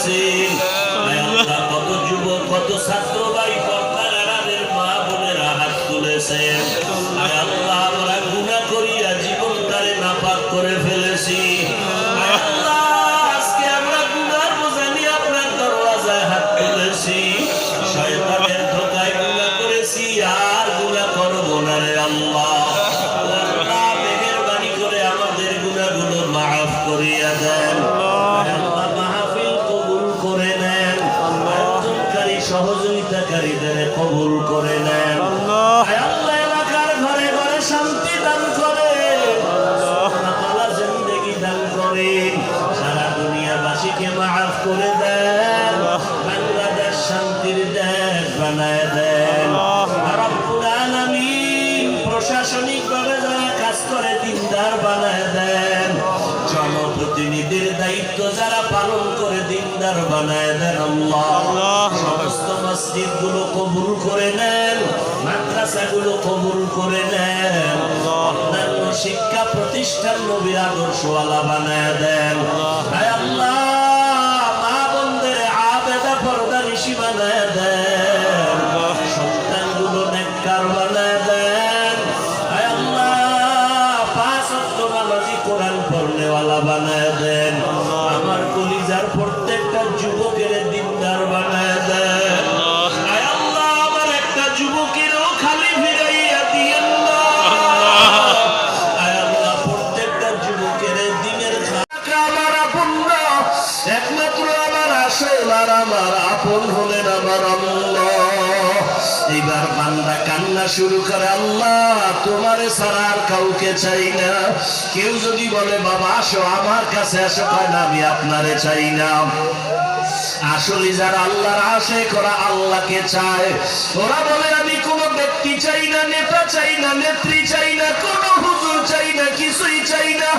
তুলেছেন। আল্লাহ কত যুবক কত ছাত্র ভাই পর্দার আড়ালের মা বোনেরা হাত তুলেছেন। আল্লাহ আমরা গুনাহ করিয়া জীবনটারে নাপাক করে ফেলেছি। আল্লাহ আজকে আমরা গুনার বোঝা নিয়ে আপনার দরওয়াজায় হাত তুলেছি। শয়তানের ধোঁকায় গুনাহ করেছি, আর গুনাহ করব না রে আল্লাহ। আল্লাহ মেহেরবানি করে আমাদের গুনাহগুলো মাফ করিয়া দেন। আল্লাহ মাহফিল কবুল করে নেন। আয়োজনকারী সহযোগিতাকারীদের কবুল করে নেন। আল্লাহ এলাকার ঘরে ঘরে শান্তি দান করেন, আল্লাহ জিন্দেগি দান করেন, সারা দুনিয়াবাসীকে মাফ করে দেন, বাংলাদেশ শান্তির দেশ বানায় দেন। রব্বুল আলামিন প্রশাসনিকভাবে যারা কাজ করে দিনদার বানায় দেন, জনপ্রতিনিধির দায়িত্ব যারা পালন করে দিনদার বানায় দেন। আল্লাহ সমস্ত মসজিদ গুলো কবুল করে নেন, মাদ্রাসা গুলো কবুল করে নেন, অন্যান্য শিক্ষা প্রতিষ্ঠান নবীর আদর্শওয়ালা বানায় দেন। আল্লাহ মা বোনদের আবেদা পর্দানিশী বানায় দেন, সন্তানগুলো নেককার বানায় দেন। আল্লাহ পাঁচ ওয়াক্ত নামাজি কোরআন পড়নেওয়ালা বানায় দেন। আমার কলিজার প্রত্যেকটা যুবকের দিনদার বানায় দেন। আল্লাহ আমার একটা যুবকেরও খালি ফিরাইয়া দিয়েন না। আল্লাহ প্রত্যেকটা যুবকের দিনের আমার আপন না, একমাত্র আমার আসল আর আমার আপন হলেন আমার আল্লাহ। এবার বান্দা কান্না শুরু করে, আল্লাহ তোমারে ছাড়া আর কাউকে চাই না। কেউ যদি বলে বাবা আসো আমার কাছে আসো, কয় না আমি আপনারে চাই না। আসলে যারা আল্লাহর আশিক ওরা আল্লাহকে চায়। ওরা বলে আমি কোনো ব্যক্তি চাই না, নেতা চাই না, নেত্রী চাই না, কোনো হুজুর চাই না, কিছুই চাই না,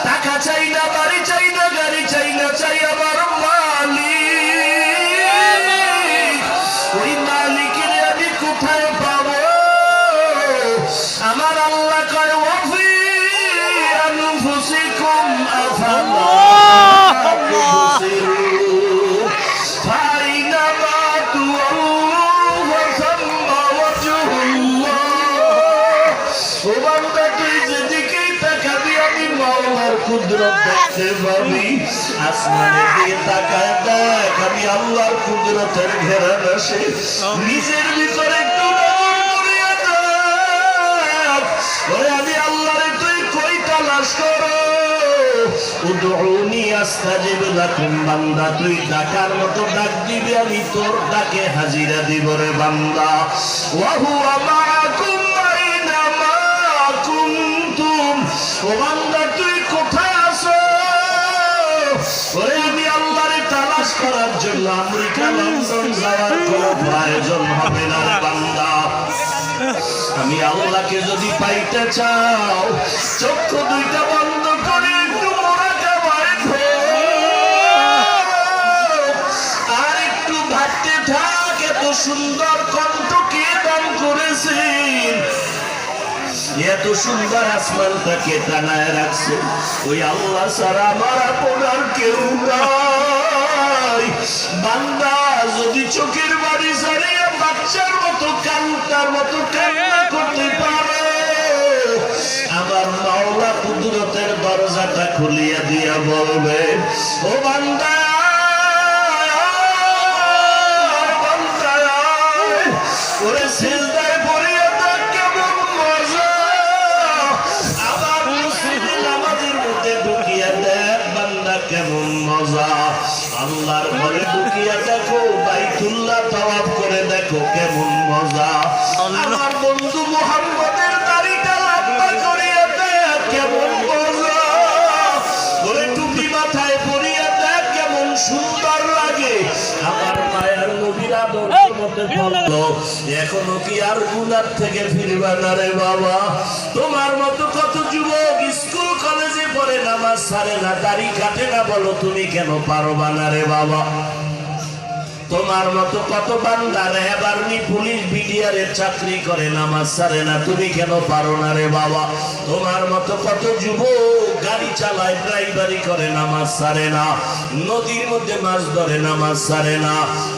টাকা চাই না, বাড়ি চাই না, গাড়ি চাই না, চাই আমার মালিক। ওই মালিকের আমি কোথায় পাবো? আমার আল্লাহ কয় ওয়াফি আনফুসিকুম আফালা তুবসিরুন ফাইনামা তুওয়াল্লু ফাসাম্মা ওয়াজহুল্লাহ। ও বান্দা তুই যেদিকেই তাকাবি আমি মাওলার কুদরত দেখতে পাবি। আসমানের দিকে তাকায় দেখ, আমি আল্লাহর কুদরতের ঘেরান আসে। নিজের ভিতরে একটু নজর করিয়া দেখ, ওরে আমি আল্লাহরে তুই কই তালাশ করো। উদউনি আস্তাজিব লাকুম, বান্দা তুই ডাকার মতো ডাক দিবি, আমি তোর ডাকে হাজিরা দিব রে বান্দা। ওয়া হুয়া মাআকুম আইনামা কুনতুম, ও বান্দা তুই কোথায় আছো? ওরে আমি আল্লাহরে তালাশ করার জন্য আমেরিকা লন্ডন যাওয়ার কোনো প্রয়োজন হবে না রে বান্দা। আমি আল্লাহকে যদি পাইতে চাও, চক্ষু দুইটা বন্ধ করে একটু মুরাকাবায় আর একটু ভাবতে থাক, এত সুন্দর কণ্ঠ কে দান করেছেন, এত সুন্দর আসমানটাকে টানায় রাখছে। ওই আল্লাহ ছাড়া আমার আপনার কেউ নাই। বান্দা যদি চোখের বাড়ি ছাড়িয়ে বাচ্চার মতো কান্নার মতো কান্না করতে পারে, আমার মাওলা কুদরতের দরজাটা খুলিয়া দিয়া বলবে, ও বান্দা ওরে সিজদায় পড়িয়া দেখ কেমন মজা। আবার মুসলিম নামাজের মধ্যে ঢুকিয়া দেখ বান্দা কেমন মজা। আল্লাহর ঘরে ঢুকিয়া দেখো, বাইতুল্লাহ তাওয়াফ করে দেখো কেমন মজা। আমার বন্ধু মুহাম্মদের দাড়িটা লম্বা করিয়া দেখ কেমন মজা। ওরে টুপি মাথায় পরিয়া দেখ কেমন সুন্দর লাগে। আমার মায়ের নবীর আদর্শ মতে বললো, এখনো কি আর গুনার থেকে ফিরবা না রে বাবা? তোমার মতো কত যুবক স্কুল কলেজে পড়ে নামাজ ছাড়ে না, দাড়ি কাটে না, বলো তুমি কেন পারবা না রে বাবা? তোমার মতো কত বান্দা র্যাব আর্মি পুলিশ বিডিআরের চাকরি করে নামাজ ছাড়ে না, তুমি কেন পারো না রে বাবা? তোমার মতো কত যুবক গাড়ি চালায়, ড্রাইভারি করে, নামাজ ছাড়ে না, নদীর মধ্যে মাছ ধরে, নামাজ ছাড়ে না,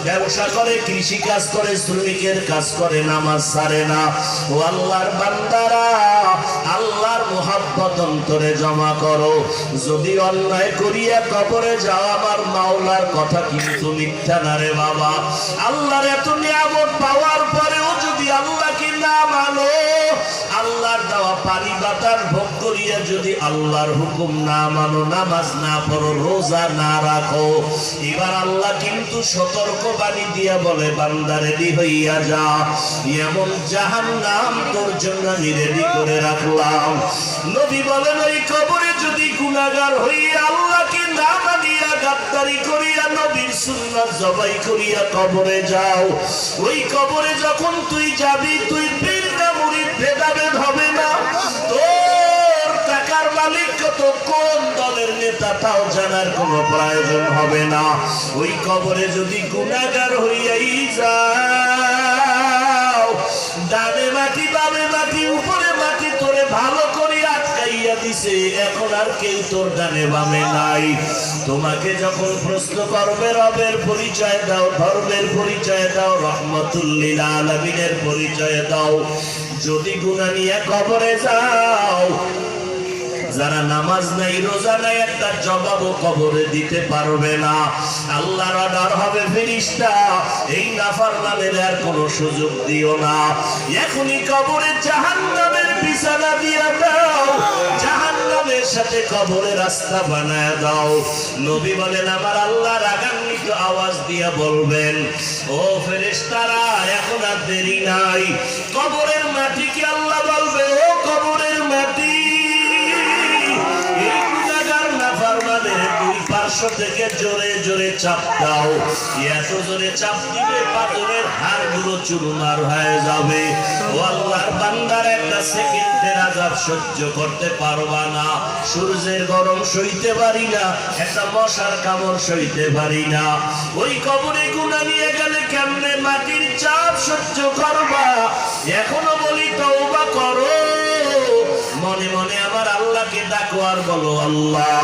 ব্যবসা করে, কৃষি কাজ করে, শ্রমিকের কাজ করে, নামাজ ছাড়ে না। ও আল্লাহর বান্দারা, আল্লাহর মুহাব্বত অন্তরে জমা করো। যদি অন্যায় করিয়া কবরে যাও, আমার মাওলার কথা কিন্তু মিথ্যা না রে বাবা। আল্লাহর এত নিয়ামত পাওয়ার পরেও যদি আল্লাহকে না মানো, আল্লাহর দেওয়া পানি বাতাস ভোগ করিয়া যদি আল্লাহর হুকুম না মানো, নামাজ না পড়ো, রোজা না রাখো, এবার আল্লাহ কিন্তু সতর্ক বাণী দিয়া বলে, বান্দা রেডি হইয়া যা, এমন জাহান্নাম তোর জন্য আমি রেডি করে রাখলাম। নবী বলেন, ওই কবরে যদি গুনাহগার হইয়া আল্লাহকে না মানিয়া গাদ্দারি করিয়া নবীর সুন্নাত জবাই করিয়া কবরে যাও, ওই কবরে যখন তুই যাবি, তুই পীর না মুরিদ ভেদাভেদ হবে না, তোর টাকার মালিক কত, কোন দলের নেতা, তাও জানার কোনো প্রয়োজন হবে না। ওই কবরে যদি গুনাহগার হইয়াই যাও, ডানে মাটি বামে মাটি উপরে মাটি তোরে ভালো করে আটকাইয়া দিছে, এখন আর কেউ তোর ডানে বামে নাই। তোমাকে যখন প্রশ্ন করবে, রবের পরিচয় দাও, ধর্মের পরিচয় দাও, রহমতুল লিল আলামিনের পরিচয় দাও, যদি গুনাহ নিয়ে কবরে যাও, যারা নামাজ নাই, রোজা নাই, একটা জবাবও কবরে দিতে পারবে না। আল্লাহর অর্ডার হবে, ফেরেশতা এই নাফরমানের আর কোনো সুযোগ দিও না, এখনই কবরে জাহান্নামের বিছানা দিয়া দাও, জাহান্নামের সাথে কবরে রাস্তা বানায় দাও। নবী বলেন, আমার আল্লাহ রাগান্বিত আওয়াজ দিয়া বলবেন, ও ফেরেশতারা, এখন আর দেরি নাই। কবরের মাটিকে আল্লাহ বলবে, ও কবরের মাটি, দুই পার্শ্ব থেকে জোরে জোরে চাপ দাও। এত জোরে চাপ দিবে, পাথরের হাড়গুলো চুরমার হয়ে যাবে। ও আল্লাহর বান্দার, একটা সেকেন্ডের আযাব সহ্য করতে পারবা না, সূর্যের গরম সইতে পারি না, একটা মশার কামড় সইতে পারি না। ওই কবরে গুনাহ নিয়ে গেলে কেমনে মাটির চাপ সহ্য করবা? এখনো বলি, তওবা করো, মনে মনে আমার আল্লাহকে ডাকো আর বলো, আল্লাহ,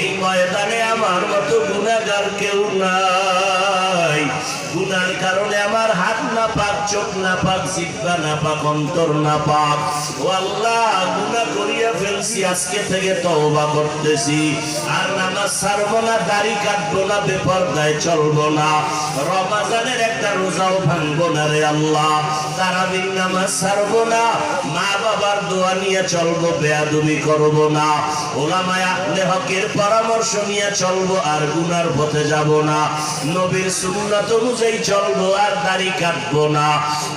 এই ময়দানে আমার মতো গুনাহগার কেউ নাই, গুনার কারণে আমার হাত না পাক, চোখ না পাক, জিহ্বা না পাক, অন্তর না পাক। ও আল্লাহ, গুনাহ করিয়া ফেলছি, আজকে থেকে তওবা করতেছি, আর নামাজ ছাড়বো না, দাড়ি কাটবো না, বেপরদায় চলবো না, রমজানের একটা রোজাও ভাঙবো না রে আল্লাহ, তারাবির নামাজ ছাড়বো না, মা বাবার দোয়া নিয়ে চলবো, বেয়াদবি করবো না, ওলামায়ে আহলে হকের পরামর্শ নিয়ে চলবো, আর গুনার পথে যাব না, নবীর সুন্নাত অনুযায়ী চলবো, আর দাড়ি কাটবো না।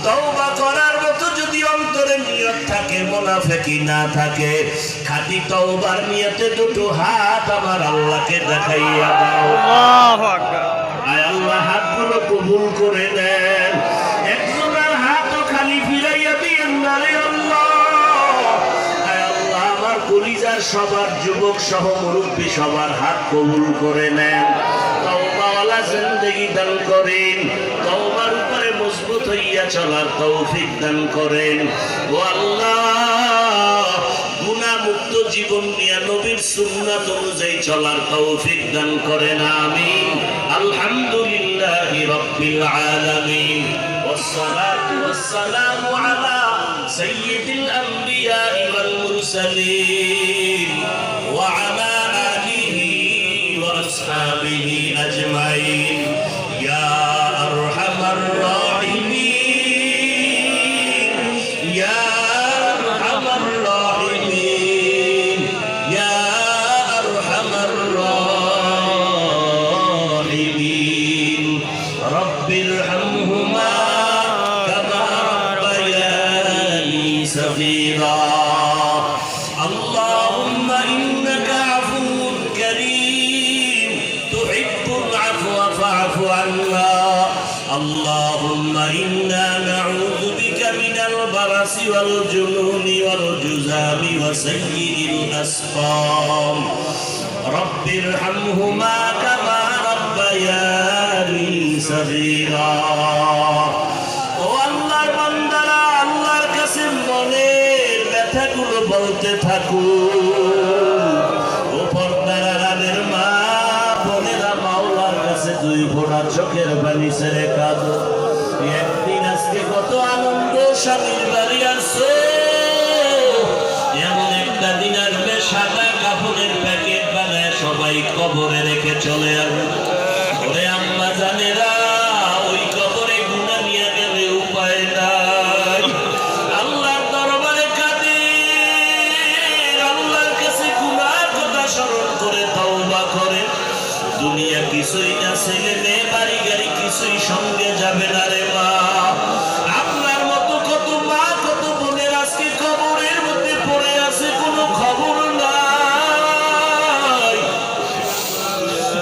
তওবা করার মতো যদি অন্তরে নিয়ত থাকে, মুনাফিকি না থাকে, খাঁটি তওবার নিয়তে দুটো হাত আমার আল্লাহকে দেখাইয়া দাও। আল্লাহু আকবার। আয় আল্লাহ, হাতগুলো কবুল করে নেন, একজনের হাতও খালি ফিরাইয়া দিয়েন না রে আল্লাহ। আয় আল্লাহ, আমার কলিজার সবার যুবক সহ মুরব্বী সবার হাত কবুল করে নেন, তওবাওয়ালা জিন্দেগি দান করেন, তওবার উপরে মজবুত হইয়া চলার তৌফিক দান করেন। ও আল্লাহ, গুনাহ মুক্ত জীবন নিয়ে নবীর সুন্নাত অনুযায়ী চলার তৌফিক দান করেন, আমিন। আলহামদুলিল্লাহি রাব্বিল আলামিন, ওয়াসসালাতু ওয়াসসালামু আলা সাইয়্যিদিল আমবিয়া ওয়াল মুরসালিন ওয়া আলা আলিহি ওয়া আসহাবিহি আজমাইন। ইয়া আরহামার রাহিমিন, ইয়া আরহামার রাহিমিন, ইয়া আরহামার রাহিমিন। রব্বির হামহুমা কামা রাব্বায়ানি সগীরা। আল্লাহুম্মা ইন্নাকা আফুউন কারীম তুহিব্বুল আফওয়া ফা'ফু আন্না। আল্লাহুম্মা ইন্না নাউযু বিকা মিনাল বারাসি ওয়াল জুনুনি ওয়াল জুযামি ওয়া সাইয়্যিল আসকাম। রব্বির হামহুমা কামা রাব্বায়ানি صغيرا ও আল্লাহর বান্দারা আল্লাহর কাছে মনের ব্যথাগুলো বলতে থাকো ও পর্দার আড়ালের মা বোনেরা মাওলার কাছে দুই ফোঁটা চোখের পানি ছেড়ে কাঁদো একদিন আজকে কত আনন্দ স্বামীর বাড়ি আসছে এমন একটা দিন আসবে সাদা কাপড়ের প্যাকেট বানায় সবাই কবরে রেখে চলে আসবে ওরে আম্মা জানেরা ওই কবরে গুনাহ নিয়ে গেলে উপায় নাই আল্লাহর দরবারে কাঁদে আল্লাহর কাছে গুনাহর কথা স্মরণ করে তওবা করে দুনিয়া কিছুই না ছেলে মেয়ে বাড়ি গাড়ি কিছুই সঙ্গে যাবে না রে মা আপনার মতো কত মা কত বোনের আজকে কবরের মধ্যে পড়ে আছে কোনো খবর নাই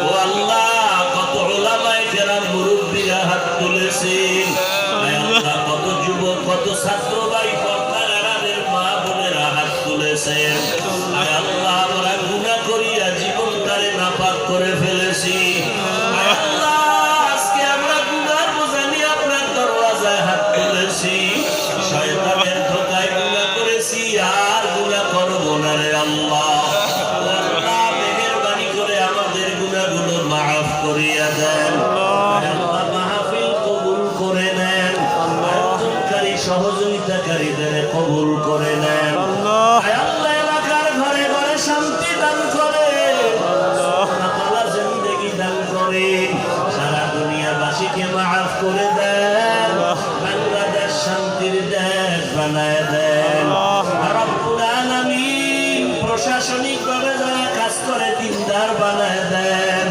ও আল্লাহ কত উলামায়ে কেরাম মুরব্বিরা হাত তুলেছেন আল্লাহ কত যুবক কত ছাত্র ভাই পর্দার আড়ালের মা বোনেরা হাত তুলেছেন আল্লাহ আমরা গুনাহ করিয়া জীবনটারে নাপাক করে ফেলেছি আল্লাহ আজকে আমরা গুনার বোঝা নিয়ে আপনার দরওয়াজায় হাত তুলেছি শয়তানের ধোঁকায় গুনাহ করেছি আর গুনাহ করব না রে আল্লাহ আল্লাহ মেহেরবানি করে আমাদের গুনাহগুলো মাফ করিয়া দেন আল্লাহ মাহফিল কবুল করে নেন আয়োজনকারী সহযোগিতাকারীদের কবুল করে নেন আল্লাহ এলাকার ঘরে ঘরে শান্তি দান করে সারা দুনিয়াবাসীকে মাফ করে দেন বাংলাদেশ শান্তির দেশ বানায় দেন রব্বুল আলামিন প্রশাসনিকভাবে যারা কাজ করে দিনদার বানায় দেন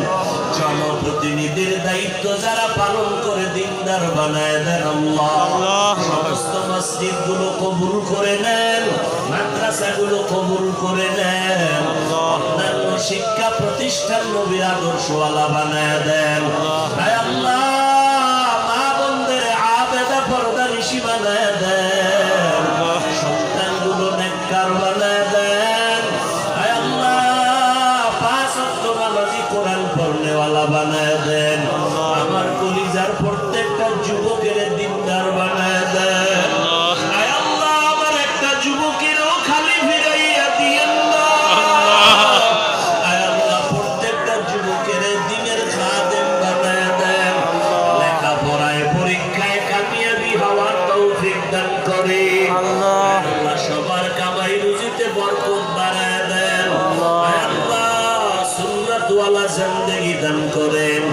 জনপ্রতিনিধির দায়িত্ব যারা পালন করে দিনদার বানায় দেন আল্লাহ সমস্ত মসজিদগুলো কবুল করে নেন মাদ্রাসাগুলো কবুল করে নেন অন্যান্য শিক্ষা প্রতিষ্ঠান নবীর আদর্শওয়ালা বানায় দেন আয় আল্লাহ মা বোনদের আবেদা পর্দানিশী বানায় দেন সন্তানগুলো নেককার বানায় দেন আয় আল্লাহ পাঁচ ওয়াক্ত নামাজি কোরআন পড়নেওয়ালা বানায় দেন আমার কলিজার প্রত্যেকটা যুবকের দিনদার বানায় দেন আয় আল্লাহ আমার একটা যুবকেরও খালি ফিরাইয়া দিয়েন না আয় আল্লাহ প্রত্যেকটা যুবকের দিনের খাদেম বানায় দেন লেখাপড়ায় পরীক্ষায় কামিয়াবি হওয়ার তৌফিক দান করে আল্লাহ সবার কামাই রুজিতে বরকত বাড়ায় দেন আয় আল্লাহ সুন্নাতওয়ালা জিন্দেগি দান করেন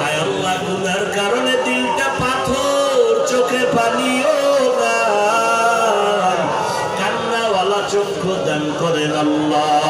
আয় আল্লাহ গুনার কারণে দিলটা পাথর চোখে পানিও নাই কান্নাওয়ালা চক্ষু দান করেন আল্লাহ